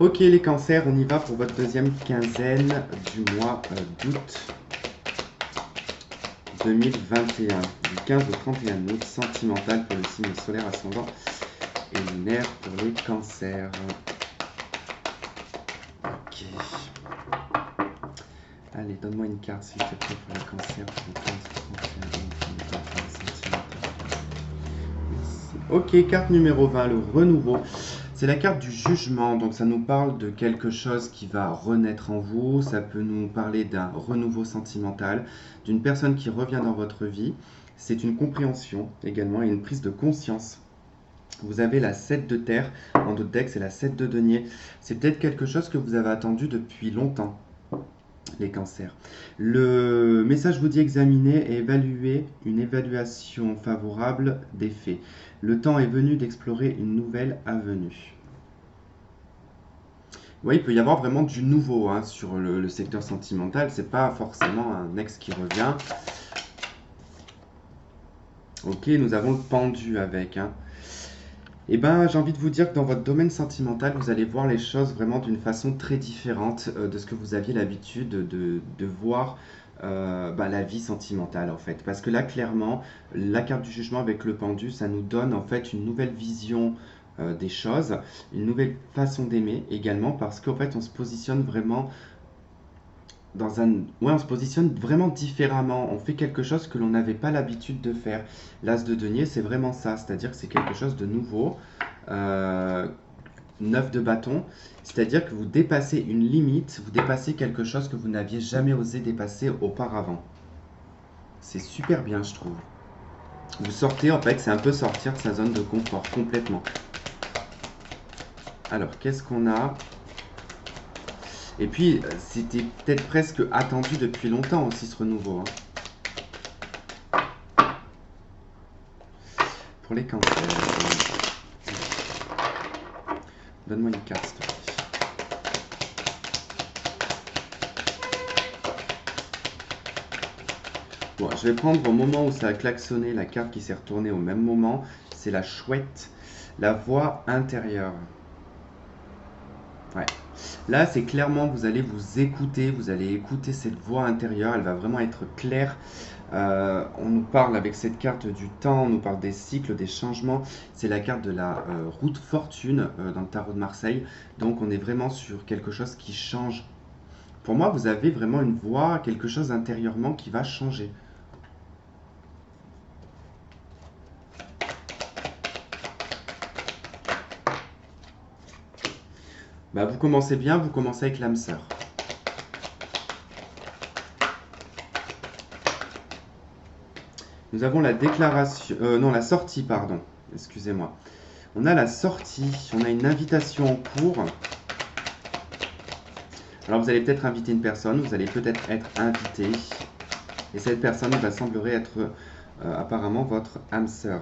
Ok les cancers, on y va pour votre deuxième quinzaine du mois d'août 2021. Du 15 au 31 août, sentimental pour le signe solaire ascendant et lunaire pour les cancers. Ok. Allez, donne-moi une carte s'il te plaît pour les cancers pour le 15 au 31 août. Sentimental. Merci. Ok, carte numéro 20, le renouveau. C'est la carte du jugement, donc ça nous parle de quelque chose qui va renaître en vous, ça peut nous parler d'un renouveau sentimental, d'une personne qui revient dans votre vie. C'est une compréhension également et une prise de conscience. Vous avez la 7 de terre, en d'autres decks c'est la 7 de denier. C'est peut-être quelque chose que vous avez attendu depuis longtemps, les cancers. Le message vous dit examiner et évaluer une évaluation favorable des faits. Le temps est venu d'explorer une nouvelle avenue. Oui, il peut y avoir vraiment du nouveau hein, sur le secteur sentimental. C'est pas forcément un ex qui revient. Ok, nous avons le pendu avec. Hein. Eh ben, j'ai envie de vous dire que dans votre domaine sentimental, vous allez voir les choses vraiment d'une façon très différente de ce que vous aviez l'habitude de voir la vie sentimentale en fait. Parce que là, clairement, la carte du jugement avec le pendu, ça nous donne en fait une nouvelle vision des choses, une nouvelle façon d'aimer également parce qu'en fait, on se positionne vraiment on se positionne vraiment différemment. On fait quelque chose que l'on n'avait pas l'habitude de faire. L'as de denier, c'est vraiment ça. C'est-à-dire que c'est quelque chose de nouveau. Euh, 9 de bâton. C'est-à-dire que vous dépassez une limite, vous dépassez quelque chose que vous n'aviez jamais osé dépasser auparavant. C'est super bien, je trouve. Vous sortez, en fait, c'est un peu sortir de sa zone de confort, complètement. Alors, qu'est-ce qu'on a? Et puis, c'était peut-être presque attendu depuis longtemps aussi, ce renouveau. Hein. Pour les cancers. Donne-moi une carte, s'il te plaît. Bon, je vais prendre au moment où ça a klaxonné la carte qui s'est retournée au même moment. C'est la chouette, la voix intérieure. Ouais. Là, c'est clairement, vous allez vous allez écouter cette voix intérieure. Elle va vraiment être claire. On nous parle avec cette carte du temps, on nous parle des cycles, des changements. C'est la carte de la route fortune dans le tarot de Marseille. Donc, on est vraiment sur quelque chose qui change. Pour moi, vous avez vraiment une voix, quelque chose intérieurement qui va changer. Bah, vous commencez bien, vous commencez avec l'âme sœur. Nous avons la déclaration, non, la sortie, pardon. Excusez-moi. On a la sortie, on a une invitation en cours. Alors vous allez peut-être inviter une personne, vous allez peut-être être invité. Et cette personne va semblerait être apparemment votre âme sœur.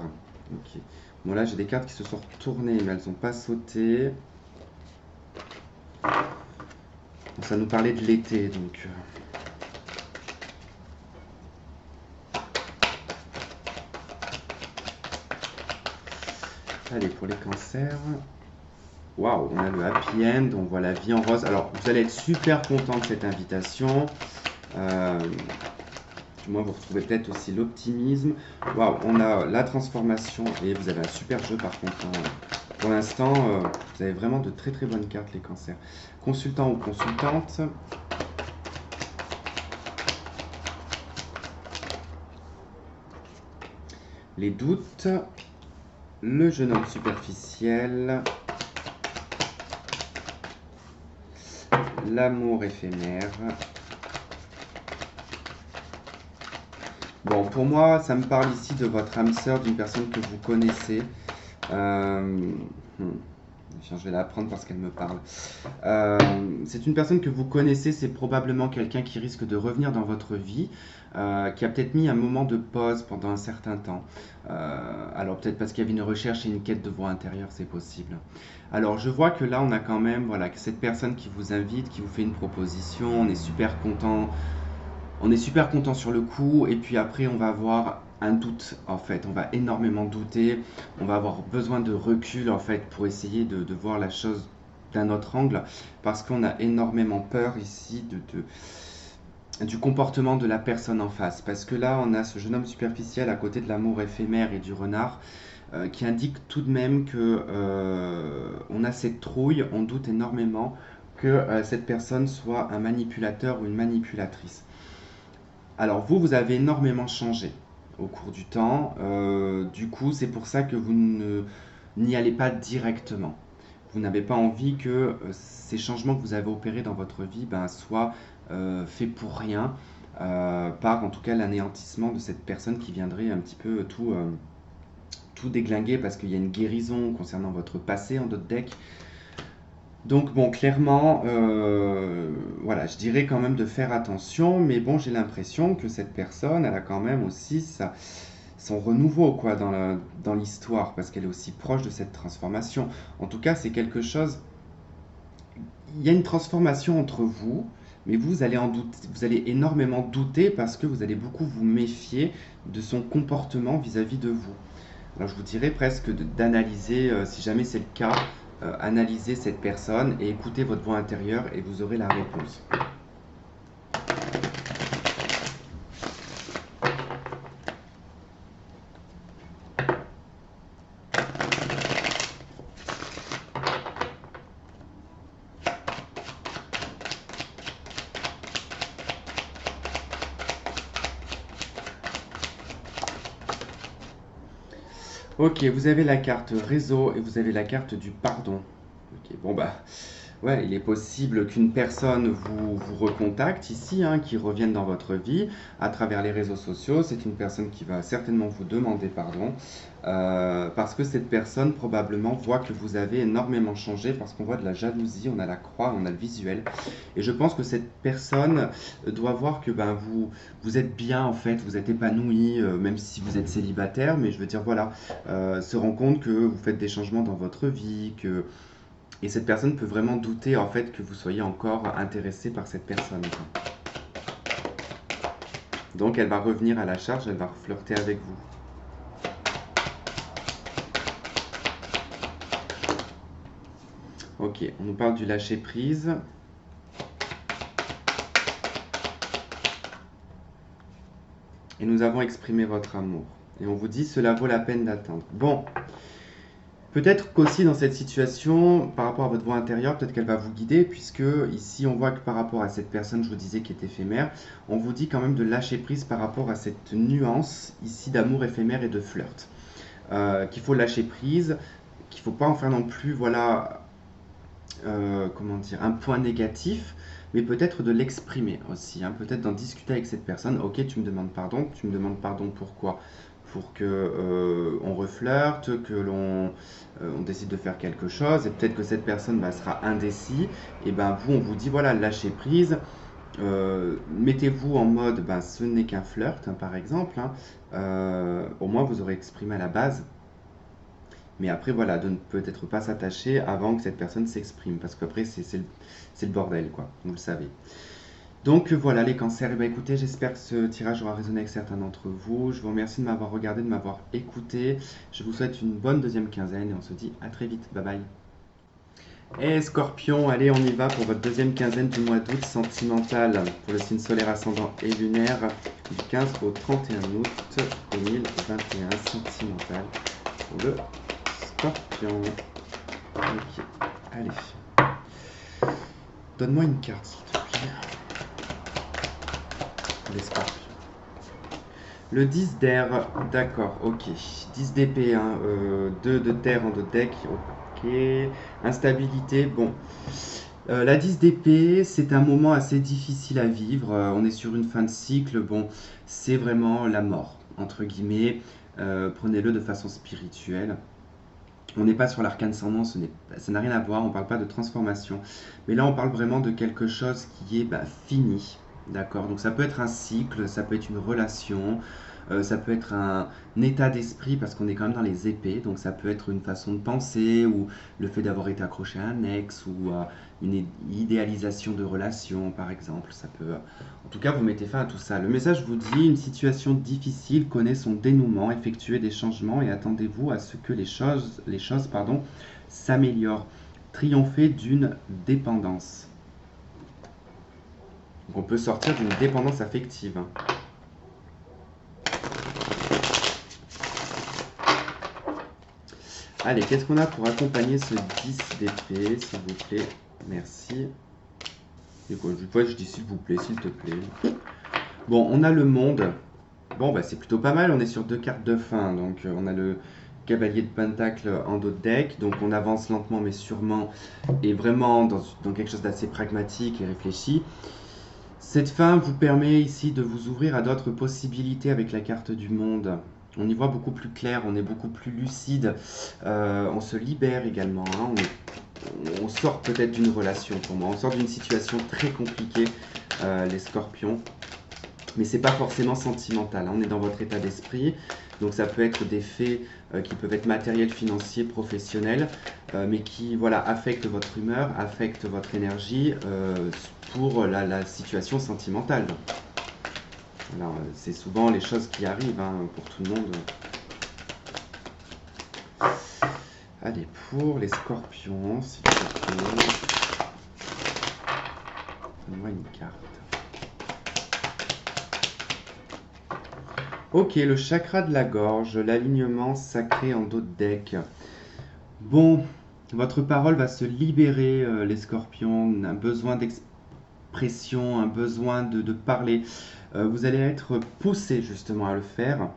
Ok. Bon là j'ai des cartes qui se sont retournées, mais elles n'ont pas sauté. Bon, ça nous parlait de l'été, donc... Allez, pour les cancers. Waouh, on a le happy end, on voit la vie en rose. Alors, vous allez être super content de cette invitation. Du moins, vous retrouvez peut-être aussi l'optimisme. Waouh, on a la transformation et vous avez un super jeu par contre. Hein. Pour l'instant, vous avez vraiment de très très bonnes cartes, les cancers. Consultant ou consultante. Les doutes. Le jeune homme superficiel. L'amour éphémère. Bon, pour moi, ça me parle ici de votre âme sœur, d'une personne que vous connaissez. Je vais la prendre parce qu'elle me parle. C'est une personne que vous connaissez, c'est probablement quelqu'un qui risque de revenir dans votre vie, qui a peut-être mis un moment de pause pendant un certain temps. Alors peut-être parce qu'il y avait une recherche et une quête de voix intérieure, c'est possible. Alors je vois que là on a quand même voilà, cette personne qui vous invite, qui vous fait une proposition, on est super content. On est super content sur le coup et puis après on va avoir un doute en fait, on va énormément douter, on va avoir besoin de recul en fait pour essayer de voir la chose d'un autre angle, parce qu'on a énormément peur ici du comportement de la personne en face. Parce que là, on a ce jeune homme superficiel à côté de l'amour éphémère et du renard, qui indique tout de même que on a cette trouille, on doute énormément que cette personne soit un manipulateur ou une manipulatrice. Alors vous avez énormément changé au cours du temps. Du coup, c'est pour ça que vous n'y allez pas directement. Vous n'avez pas envie que ces changements que vous avez opérés dans votre vie soient faits pour rien, par en tout cas l'anéantissement de cette personne qui viendrait un petit peu tout déglinguer, parce qu'il y a une guérison concernant votre passé en d'autres decks. Donc bon, clairement, voilà, je dirais quand même de faire attention, mais bon, j'ai l'impression que cette personne, elle a quand même aussi son renouveau quoi, dans l'histoire, parce qu'elle est aussi proche de cette transformation. En tout cas, c'est quelque chose, il y a une transformation entre vous, mais vous allez vous allez énormément douter parce que vous allez beaucoup vous méfier de son comportement vis-à-vis de vous. Alors je vous dirais presque d'analyser, si jamais c'est le cas, analysez cette personne et écoutez votre voix intérieure et vous aurez la réponse. Ok, vous avez la carte réseau et vous avez la carte du pardon. Ok, bon ouais, il est possible qu'une personne vous recontacte ici, hein, qui revienne dans votre vie à travers les réseaux sociaux. C'est une personne qui va certainement vous demander pardon, parce que cette personne probablement voit que vous avez énormément changé, parce qu'on voit de la jalousie, on a la croix, on a le visuel. Et je pense que cette personne doit voir que vous êtes bien en fait, vous êtes épanoui, même si vous êtes célibataire, mais je veux dire voilà, se rend compte que vous faites des changements dans votre vie, que et cette personne peut vraiment douter en fait que vous soyez encore intéressé par cette personne. Donc elle va revenir à la charge, elle va flirter avec vous. Ok, on nous parle du lâcher prise. Et nous avons exprimé votre amour. Et on vous dit cela vaut la peine d'attendre. Bon. Peut-être qu'aussi dans cette situation, par rapport à votre voix intérieure, peut-être qu'elle va vous guider, puisque ici on voit que par rapport à cette personne, je vous disais, qui est éphémère, on vous dit quand même de lâcher prise par rapport à cette nuance ici d'amour éphémère et de flirt. Qu'il faut lâcher prise, qu'il ne faut pas en faire non plus, voilà, comment dire, un point négatif, mais peut-être de l'exprimer aussi, hein, peut-être d'en discuter avec cette personne. Ok, tu me demandes pardon, pourquoi? Pour que on reflirte, que on décide de faire quelque chose, et peut-être que cette personne sera indécis, et vous on vous dit voilà, lâchez prise, mettez-vous en mode ce n'est qu'un flirt, hein, par exemple, hein, au moins vous aurez exprimé à la base. Mais après, voilà, de ne peut-être pas s'attacher avant que cette personne s'exprime, parce qu'après, c'est le bordel, quoi, vous le savez. Donc voilà les cancers, et écoutez, j'espère que ce tirage aura résonné avec certains d'entre vous. Je vous remercie de m'avoir regardé, de m'avoir écouté. Je vous souhaite une bonne deuxième quinzaine et on se dit à très vite. Bye bye. Et Scorpion, allez, on y va pour votre deuxième quinzaine du mois d'août sentimentale pour le signe solaire ascendant et lunaire du 15 au 31 août 2021 sentimental pour le Scorpion. Ok, allez. Donne-moi une carte, s'il te plaît. Les Scorpions. Le 10 d'air, d'accord, ok. 10 d'épée, hein, 2 de terre en 2 deck, ok. Instabilité, bon. La 10 d'épée, c'est un moment assez difficile à vivre. On est sur une fin de cycle, bon, c'est vraiment la mort, entre guillemets. Prenez-le de façon spirituelle. On n'est pas sur l'arcane sans nom, ça n'a rien à voir, on ne parle pas de transformation. Mais là, on parle vraiment de quelque chose qui est fini. D'accord, donc ça peut être un cycle, ça peut être une relation, ça peut être un état d'esprit parce qu'on est quand même dans les épées, donc ça peut être une façon de penser ou le fait d'avoir été accroché à un ex ou une idéalisation de relation par exemple. Ça peut, en tout cas, vous mettez fin à tout ça. Le message vous dit une situation difficile connaît son dénouement, effectuez des changements et attendez-vous à ce que les choses s'améliorent. triompher d'une dépendance. Donc on peut sortir d'une dépendance affective. Allez, qu'est-ce qu'on a pour accompagner ce 10 d'épée, s'il vous plaît? Merci. Et quoi, je dis s'il vous plaît, s'il te plaît. Bon, on a le monde. Bon, bah, c'est plutôt pas mal. On est sur 2 cartes de fin. Donc, on a le cavalier de pentacle en dos de deck. Donc, on avance lentement mais sûrement. Et vraiment dans quelque chose d'assez pragmatique et réfléchi. Cette fin vous permet ici de vous ouvrir à d'autres possibilités avec la carte du monde. On y voit beaucoup plus clair, on est beaucoup plus lucide, on se libère également, hein, on sort peut-être d'une relation pour moi, on sort d'une situation très compliquée, les scorpions, mais c'est pas forcément sentimental, hein, on est dans votre état d'esprit, donc ça peut être des faits qui peuvent être matériels, financiers, professionnels, mais qui voilà, affectent votre humeur, affectent votre énergie pour la situation sentimentale. Alors, c'est souvent les choses qui arrivent hein, pour tout le monde. Allez, pour les scorpions, s'il te plaît. Donne-moi une carte. Ok, le chakra de la gorge, l'alignement sacré en dos de deck. Bon, votre parole va se libérer, les scorpions. Un besoin d'expression, un besoin de parler. Vous allez être poussé justement à le faire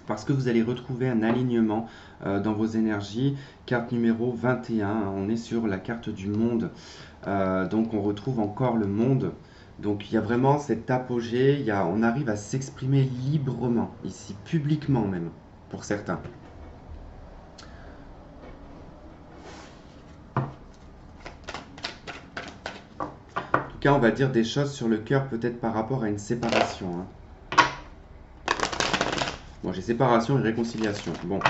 parce que vous allez retrouver un alignement dans vos énergies. Carte numéro 21, hein, on est sur la carte du monde. Donc on retrouve encore le monde. Donc il y a vraiment cet apogée, on arrive à s'exprimer librement, ici, publiquement même, pour certains. En tout cas, on va dire des choses sur le cœur, peut-être par rapport à une séparation. Hein. Bon, j'ai séparation et réconciliation. Bon.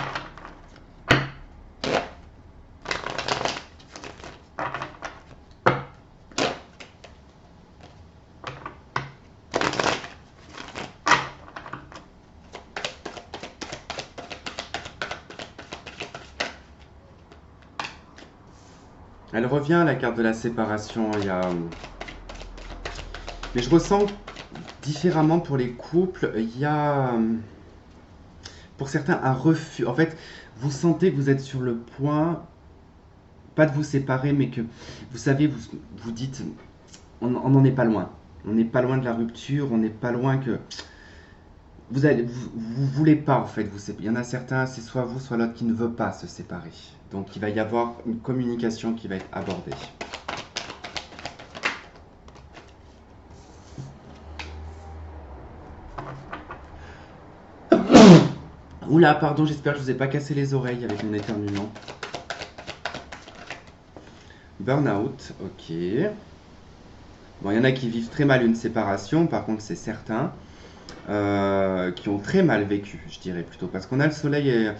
Elle revient, la carte de la séparation. Mais je ressens différemment pour les couples. Il y a, pour certains, un refus. En fait, vous sentez que vous êtes sur le point, pas de vous séparer, mais que, vous savez, vous dites, on n'en est pas loin. On n'est pas loin de la rupture, on n'est pas loin que... Vous voulez pas, en fait, il y en a certains, c'est soit vous, soit l'autre qui ne veut pas se séparer. Donc, il va y avoir une communication qui va être abordée. Oula, pardon, j'espère que je vous ai pas cassé les oreilles avec mon éternuement. Burnout, ok. Bon, il y en a qui vivent très mal une séparation, par contre, c'est certain. Qui ont très mal vécu, je dirais plutôt. Parce qu'on a le soleil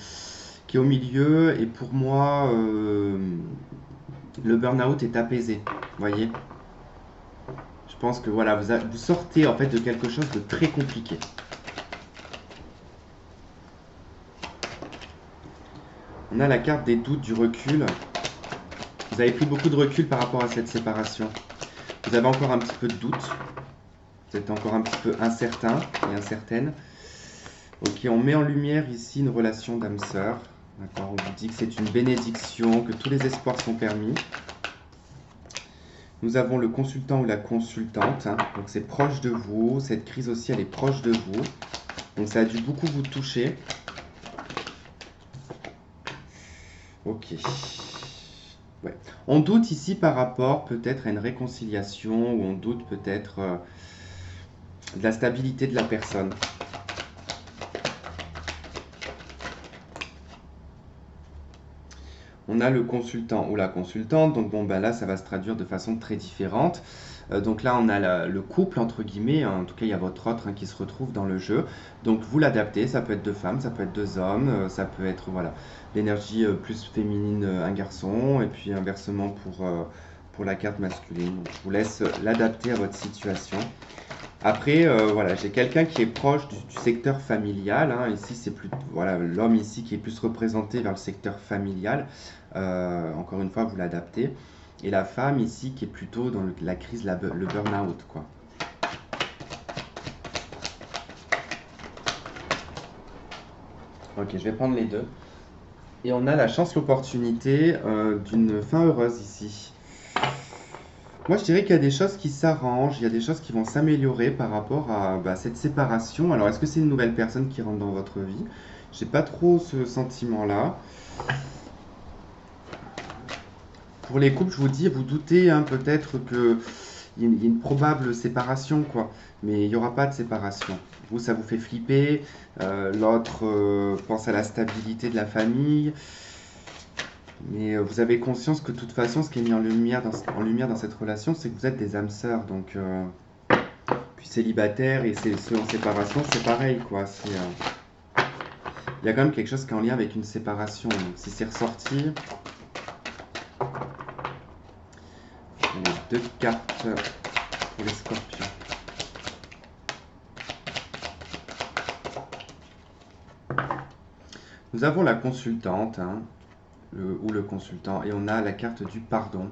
qui est au milieu, et pour moi, le burn-out est apaisé, vous voyez. Je pense que voilà, vous sortez en fait de quelque chose de très compliqué. On a la carte des doutes, du recul. Vous avez pris beaucoup de recul par rapport à cette séparation. Vous avez encore un petit peu de doute. Vous êtes encore un petit peu incertain et incertaine. Ok, on met en lumière ici une relation d'âme-sœur. D'accord, on vous dit que c'est une bénédiction, que tous les espoirs sont permis. Nous avons le consultant ou la consultante. Hein, donc c'est proche de vous. Cette crise aussi, elle est proche de vous. Donc ça a dû beaucoup vous toucher. Ok. Ouais. On doute ici par rapport peut-être à une réconciliation, ou on doute peut-être de la stabilité de la personne. On a le consultant ou la consultante, donc bon ben là ça va se traduire de façon très différente. Donc là on a le couple entre guillemets, hein, en tout cas il y a votre autre hein, qui se retrouve dans le jeu. Donc vous l'adaptez, ça peut être deux femmes, ça peut être deux hommes, ça peut être voilà l'énergie plus féminine un garçon, et puis inversement pour la carte masculine. Donc, je vous laisse l'adapter à votre situation. Après, voilà, j'ai quelqu'un qui est proche du secteur familial, hein. Ici, c'est plus, voilà, l'homme ici qui est plus représenté vers le secteur familial. Encore une fois, vous l'adaptez. Et la femme ici qui est plutôt dans la crise, le burn-out, quoi. Ok, je vais prendre les deux. Et on a la chance, l'opportunité d'une fin heureuse ici. Moi, je dirais qu'il y a des choses qui s'arrangent, il y a des choses qui vont s'améliorer par rapport à bah, cette séparation. Alors, est-ce que c'est une nouvelle personne qui rentre dans votre vie? J'ai pas trop ce sentiment-là. Pour les couples, je vous dis, vous doutez hein, peut-être que il y a une probable séparation, quoi. Mais il n'y aura pas de séparation. Vous, ça vous fait flipper. L'autre pense à la stabilité de la famille. Mais vous avez conscience que de toute façon, ce qui est mis en lumière dans cette relation, c'est que vous êtes des âmes sœurs. Donc, puis célibataire et ceux en séparation, c'est pareil, quoi. Il y a quand même quelque chose qui est en lien avec une séparation. Donc, si c'est ressorti, les deux cartes pour les scorpions. Nous avons la consultante, hein, ou le consultant, et on a la carte du pardon.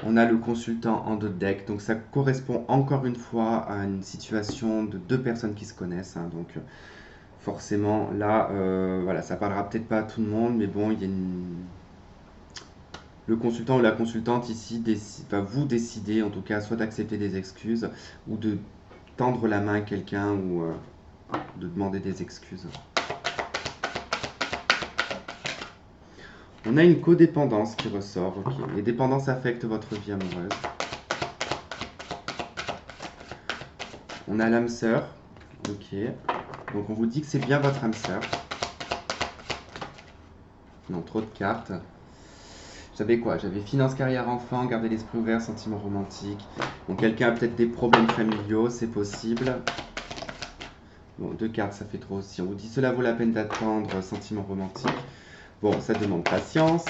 On a le consultant en deux decks, donc ça correspond encore une fois à une situation de deux personnes qui se connaissent. Hein, donc forcément, là, voilà, ça parlera peut-être pas à tout le monde, mais bon, il y a le consultant ou la consultante ici, vous décidez en tout cas soit d'accepter des excuses ou de tendre la main à quelqu'un ou de demander des excuses. On a une codépendance qui ressort. Ok. Les dépendances affectent votre vie amoureuse. On a l'âme sœur. Ok. Donc on vous dit que c'est bien votre âme sœur. Non, trop de cartes. J'avais quoi? J'avais finance, carrière, enfant, garder l'esprit ouvert, sentiments romantiques. Donc quelqu'un a peut-être des problèmes familiaux, c'est possible. Bon, deux cartes, ça fait trop aussi. On vous dit cela vaut la peine d'attendre, sentiments romantiques. Bon, ça demande patience.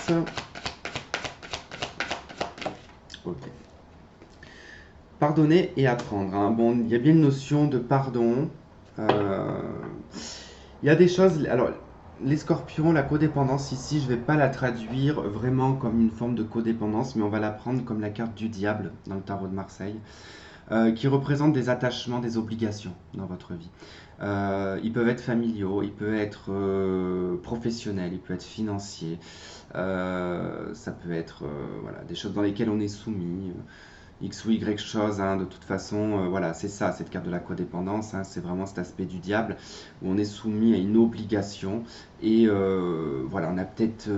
Ok. Pardonner et apprendre. Hein. Bon, il y a bien une notion de pardon. Il y a des choses. Alors, les scorpions, la codépendance ici, je ne vais pas la traduire vraiment comme une forme de codépendance, mais on va la prendre comme la carte du diable dans le tarot de Marseille, qui représente des attachements, des obligations dans votre vie. Ils peuvent être familiaux, ils peuvent être professionnels, ils peuvent être financiers, ça peut être voilà, des choses dans lesquelles on est soumis. X ou Y chose, hein, de toute façon, voilà, c'est ça, cette carte de la codépendance, hein, c'est vraiment cet aspect du diable où on est soumis à une obligation et voilà, on a peut-être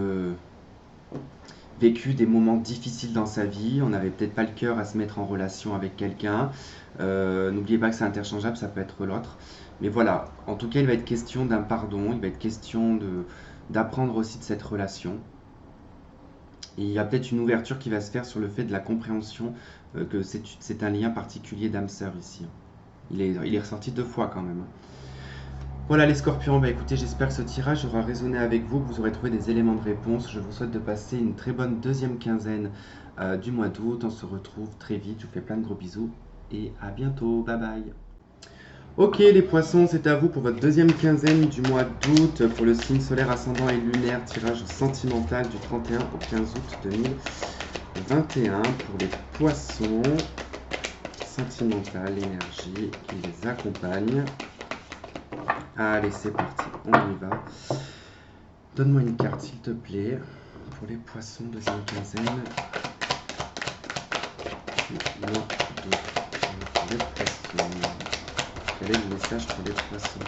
vécu des moments difficiles dans sa vie, on n'avait peut-être pas le cœur à se mettre en relation avec quelqu'un. N'oubliez pas que c'est interchangeable, ça peut être l'autre. Mais voilà, en tout cas, il va être question d'un pardon, il va être question d'apprendre aussi de cette relation. Et il y a peut-être une ouverture qui va se faire sur le fait de la compréhension que c'est un lien particulier d'âme-sœur ici. Il est ressorti deux fois quand même. Voilà les scorpions, bah écoutez, j'espère que ce tirage aura résonné avec vous, que vous aurez trouvé des éléments de réponse. Je vous souhaite de passer une très bonne deuxième quinzaine du mois d'août. On se retrouve très vite, je vous fais plein de gros bisous et à bientôt, bye bye. Ok les poissons, c'est à vous pour votre deuxième quinzaine du mois d'août pour le signe solaire ascendant et lunaire, tirage sentimental du 31 au 15 août 2021 pour les poissons. Sentimental, l'énergie qui les accompagne. Allez, c'est parti, on y va. Donne-moi une carte, s'il te plaît, pour les poissons, deuxième quinzaine. Non, deux. Pour les poissons. Quel est le message pour les poissons?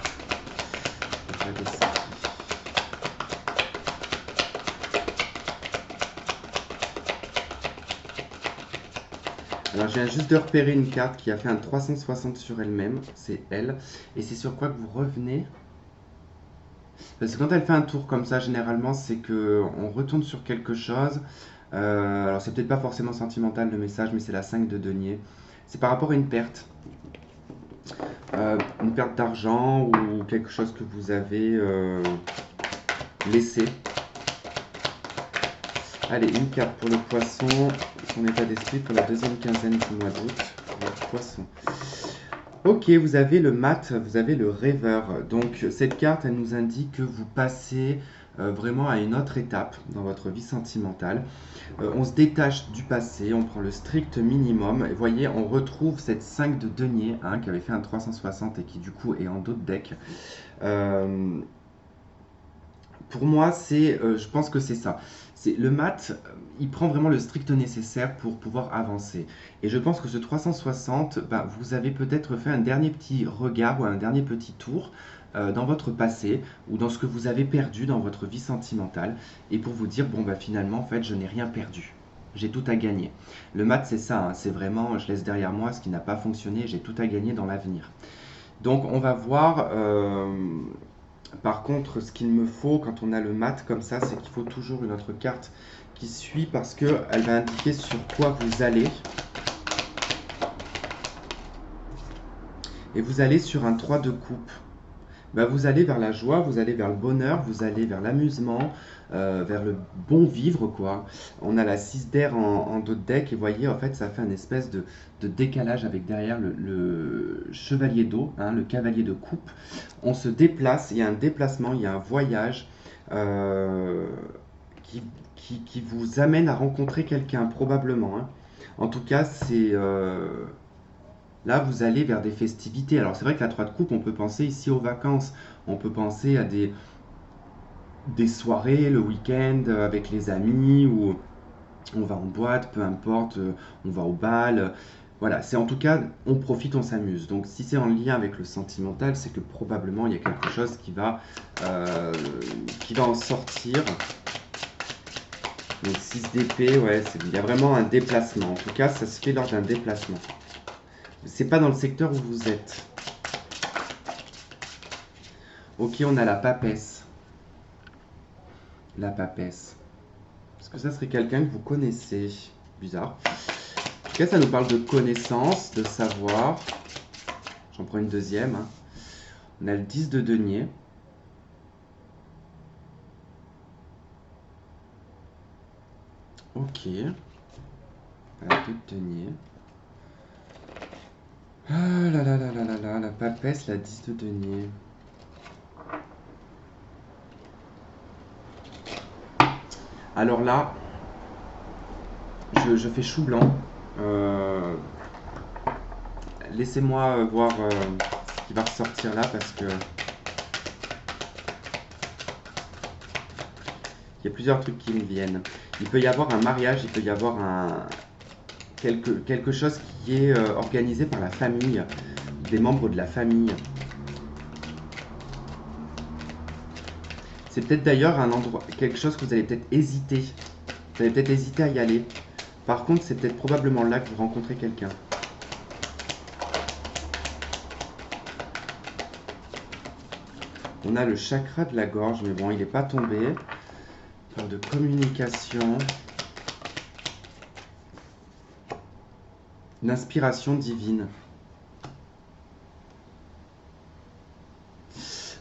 Alors, je viens juste de repérer une carte qui a fait un 360 sur elle-même. C'est elle. Et c'est sur quoi que vous revenez? Parce que quand elle fait un tour comme ça, généralement, c'est qu'on retourne sur quelque chose. Alors, c'est peut-être pas forcément sentimental le message, mais c'est la 5 de denier. C'est par rapport à une perte. Une perte d'argent ou quelque chose que vous avez laissé. Allez, une carte pour le poisson, son état d'esprit pour la deuxième quinzaine du mois d'août. Pour le poisson. Ok, vous avez le mat, vous avez le rêveur. Donc cette carte, elle nous indique que vous passez vraiment à une autre étape dans votre vie sentimentale. On se détache du passé, on prend le strict minimum. Et voyez, on retrouve cette 5 de denier hein, qui avait fait un 360 et qui du coup est en dos de deck. Euh, pour moi, je pense que c'est ça. C'est le mat, il prend vraiment le strict nécessaire pour pouvoir avancer. Et je pense que ce 360, bah, vous avez peut-être fait un dernier petit regard ou un dernier petit tour dans votre passé ou dans ce que vous avez perdu dans votre vie sentimentale et pour vous dire bon bah finalement en fait je n'ai rien perdu. J'ai tout à gagner. Le mat c'est ça, hein, c'est vraiment je laisse derrière moi ce qui n'a pas fonctionné, j'ai tout à gagner dans l'avenir. Donc on va voir par contre, ce qu'il me faut quand on a le mat comme ça, c'est qu'il faut toujours une autre carte qui suit parce qu'elle va indiquer sur quoi vous allez. Et vous allez sur un 3 de coupe. Bah, vous allez vers la joie, vous allez vers le bonheur, vous allez vers l'amusement, vers le bon vivre, quoi. On a la 6 d'air en dos de deck, et vous voyez, en fait, ça fait une espèce de décalage avec derrière le chevalier d'eau, hein, le cavalier de coupe. On se déplace, il y a un déplacement, il y a un voyage euh, qui, qui vous amène à rencontrer quelqu'un, probablement, hein. En tout cas, là, vous allez vers des festivités. Alors, c'est vrai que la 3 de coupe, on peut penser ici aux vacances. On peut penser à des soirées le week-end avec les amis ou on va en boîte, peu importe, on va au bal. Voilà, c'est en tout cas, on profite, on s'amuse. Donc, si c'est en lien avec le sentimental, c'est que probablement il y a quelque chose qui va en sortir. Donc, 6 d'épée, ouais, il y a vraiment un déplacement. En tout cas, ça se fait lors d'un déplacement. C'est pas dans le secteur où vous êtes. Ok, on a la papesse. La papesse. Est-ce que ça serait quelqu'un que vous connaissez? Bizarre. En tout cas, ça nous parle de connaissance, de savoir. J'en prends une deuxième, hein. On a le 10 de denier. Ok. La 2 de denier. Ah là là là là là là, la papesse, la 10 de denier. Alors là, je fais chou blanc. Laissez-moi voir ce qui va ressortir là parce que il y a plusieurs trucs qui me viennent. Il peut y avoir un mariage, il peut y avoir quelque chose qui est organisé par la famille, des membres de la famille. C'est peut-être d'ailleurs un endroit, quelque chose que vous allez peut-être hésiter. Vous allez peut-être hésiter à y aller. Par contre, c'est peut-être probablement là que vous rencontrez quelqu'un. On a le chakra de la gorge, mais bon, il n'est pas tombé. On parle de communication. D'inspiration divine.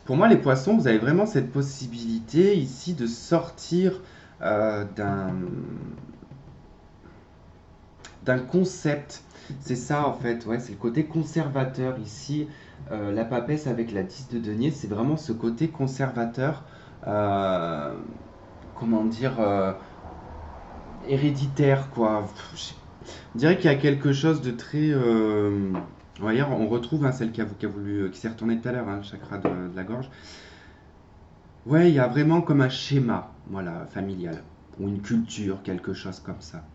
Pour moi, les poissons, vous avez vraiment cette possibilité ici de sortir d'un concept. C'est ça en fait, ouais, c'est le côté conservateur ici. La papesse avec la 10 de denier, c'est vraiment ce côté conservateur, euh, comment dire, héréditaire quoi. On dirait qu'il y a quelque chose de très... voyez, on retrouve hein, celle qui s'est retournée tout à l'heure, hein, le chakra de la gorge. Ouais, il y a vraiment comme un schéma, voilà, familial, ou une culture, quelque chose comme ça.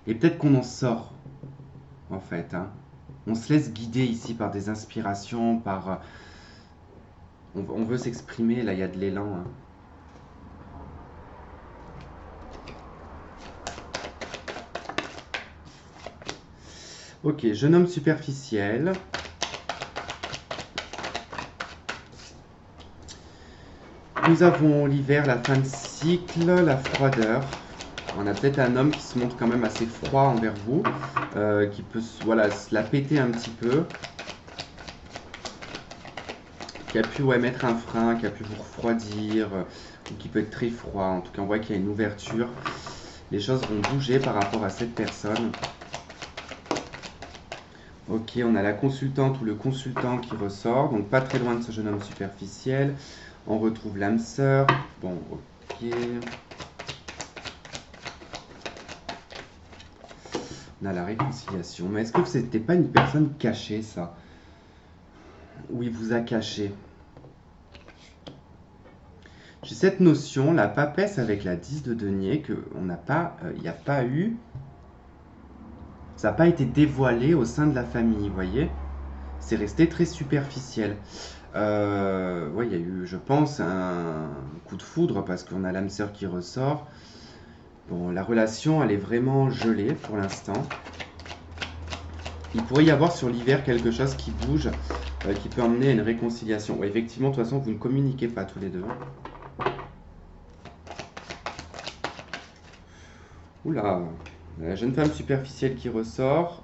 Et peut-être qu'on en sort, en fait, hein. On se laisse guider ici par des inspirations, on veut s'exprimer, là, il y a de l'élan, hein. Ok, jeune homme superficiel. Nous avons l'hiver, la fin de cycle, la froideur. On a peut-être un homme qui se montre quand même assez froid envers vous, qui peut voilà, se la péter un petit peu, qui a pu ouais, mettre un frein, qui a pu vous refroidir, ou qui peut être très froid. En tout cas, on voit qu'il y a une ouverture. Les choses vont bouger par rapport à cette personne. Ok, on a la consultante ou le consultant qui ressort, donc pas très loin de ce jeune homme superficiel. On retrouve l'âme sœur. Bon, ok. On a la réconciliation. Mais est-ce que c'était pas une personne cachée, ça? Ou il vous a caché? J'ai cette notion, la papesse avec la 10 de denier, que on n'a pas, il n'y a pas eu, ça n'a pas été dévoilé au sein de la famille, vous voyez? C'est resté très superficiel. Ouais, il y a eu, je pense, un coup de foudre parce qu'on a l'âme sœur qui ressort. Bon, la relation, elle est vraiment gelée pour l'instant. Il pourrait y avoir sur l'hiver quelque chose qui bouge, qui peut emmener à une réconciliation. Ouais, effectivement, de toute façon, vous ne communiquez pas tous les deux, hein. Oula, la jeune femme superficielle qui ressort.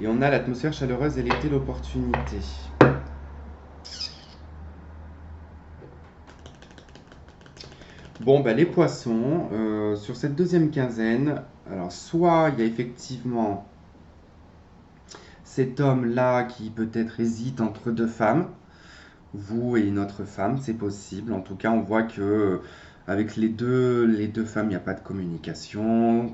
Et on a l'atmosphère chaleureuse et l'été, l'opportunité. Bon, bah, les poissons, sur cette deuxième quinzaine, alors soit il y a effectivement cet homme-là qui peut-être hésite entre deux femmes, vous et une autre femme, c'est possible. En tout cas, on voit que avec les deux femmes, il n'y a pas de communication.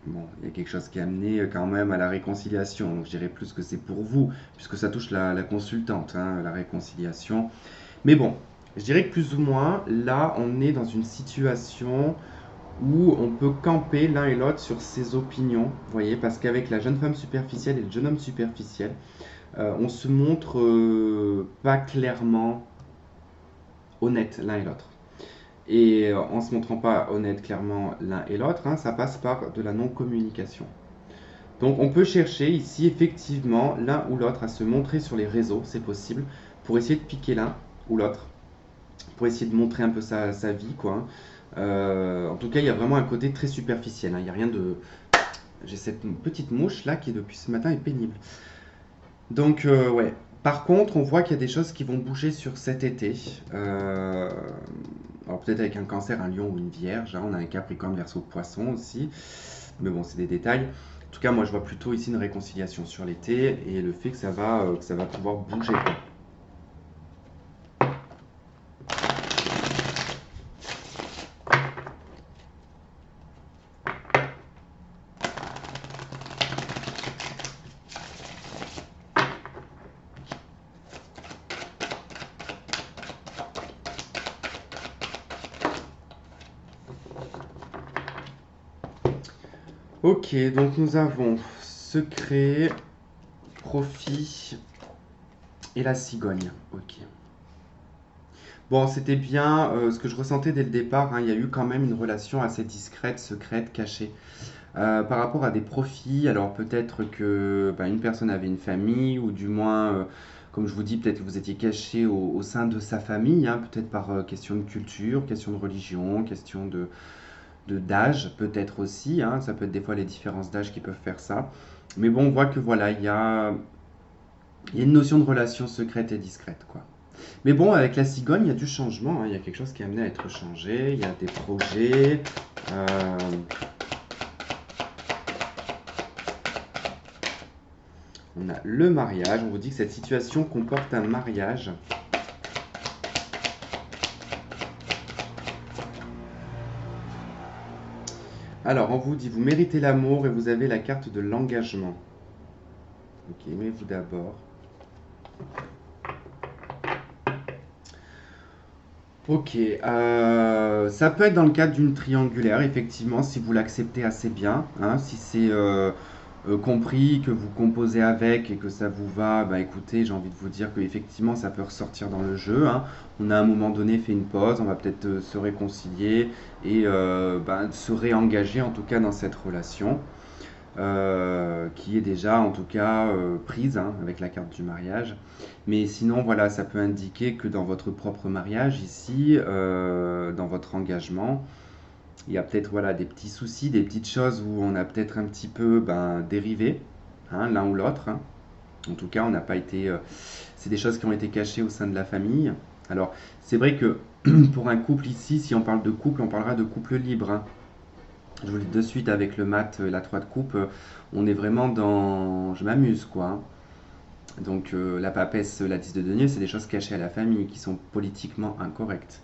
Bon, il y a quelque chose qui est amené quand même à la réconciliation. Donc, je dirais plus que c'est pour vous, puisque ça touche la consultante, hein, la réconciliation. Mais bon, je dirais que plus ou moins, là, on est dans une situation où on peut camper l'un et l'autre sur ses opinions, vous voyez, parce qu'avec la jeune femme superficielle et le jeune homme superficiel, on se montre pas clairement honnête l'un et l'autre. Et en se montrant pas honnête clairement l'un et l'autre, hein, ça passe par de la non-communication. Donc on peut chercher ici effectivement l'un ou l'autre à se montrer sur les réseaux, c'est possible, pour essayer de piquer l'un ou l'autre, pour essayer de montrer un peu sa vie, quoi, hein. En tout cas, il y a vraiment un côté très superficiel, hein. Il n'y a rien de... J'ai cette petite mouche là qui depuis ce matin est pénible. Donc ouais. Par contre, on voit qu'il y a des choses qui vont bouger sur cet été. Alors peut-être avec un cancer, un lion ou une vierge, hein. On a un capricorne verso poisson aussi. Mais bon, c'est des détails. En tout cas, moi je vois plutôt ici une réconciliation sur l'été et le fait que ça va pouvoir bouger, quoi. Ok, donc nous avons secret, profit et la cigogne. Ok. Bon, c'était bien ce que je ressentais dès le départ, hein. Il y a eu quand même une relation assez discrète, secrète, cachée. Par rapport à des profits, alors peut-être que bah, une personne avait une famille, ou du moins, comme je vous dis, peut-être que vous étiez caché au sein de sa famille, hein, peut-être par question de culture, question de religion, question d'âge, peut-être aussi, hein. Ça peut être des fois les différences d'âge qui peuvent faire ça. Mais bon, on voit que voilà, il y a une notion de relation secrète et discrète, quoi. Mais bon, avec la cigogne, il y a du changement, hein. Il y a quelque chose qui est amené à être changé, il y a des projets. euh, On a le mariage. On vous dit que cette situation comporte un mariage. Alors, on vous dit, vous méritez l'amour et vous avez la carte de l'engagement. Ok, mais vous d'abord. Ok, ça peut être dans le cadre d'une triangulaire, effectivement, si vous l'acceptez assez bien, hein, si c'est compris, que vous composez avec et que ça vous va, bah écoutez, j'ai envie de vous dire que effectivement ça peut ressortir dans le jeu, hein. On a à un moment donné fait une pause, on va peut-être se réconcilier et bah, se réengager en tout cas dans cette relation. Qui est déjà en tout cas prise, hein, avec la carte du mariage. Mais sinon, voilà, ça peut indiquer que dans votre propre mariage, ici, dans votre engagement, il y a peut-être voilà, des petits soucis, des petites choses où on a peut-être un petit peu ben, dérivé, hein, l'un ou l'autre, hein. En tout cas, on n'a pas été... c'est des choses qui ont été cachées au sein de la famille. Alors, c'est vrai que pour un couple ici, si on parle de couple, on parlera de couple libre, hein. Je vous le dis de suite avec le mat, la 3 de coupe, on est vraiment dans... Je m'amuse, quoi, hein. Donc la papesse, la 10 de denier, c'est des choses cachées à la famille, qui sont politiquement incorrectes.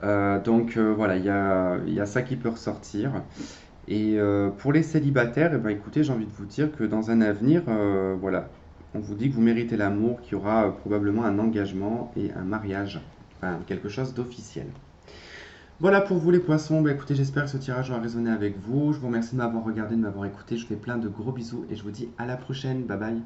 Voilà, il y a ça qui peut ressortir. Et pour les célibataires, eh ben, écoutez, j'ai envie de vous dire que dans un avenir, voilà, on vous dit que vous méritez l'amour, qu'il y aura probablement un engagement et un mariage, enfin quelque chose d'officiel. Voilà pour vous les poissons. Bah, écoutez, j'espère que ce tirage aura résonné avec vous. Je vous remercie de m'avoir regardé, de m'avoir écouté. Je vous fais plein de gros bisous et je vous dis à la prochaine. Bye bye.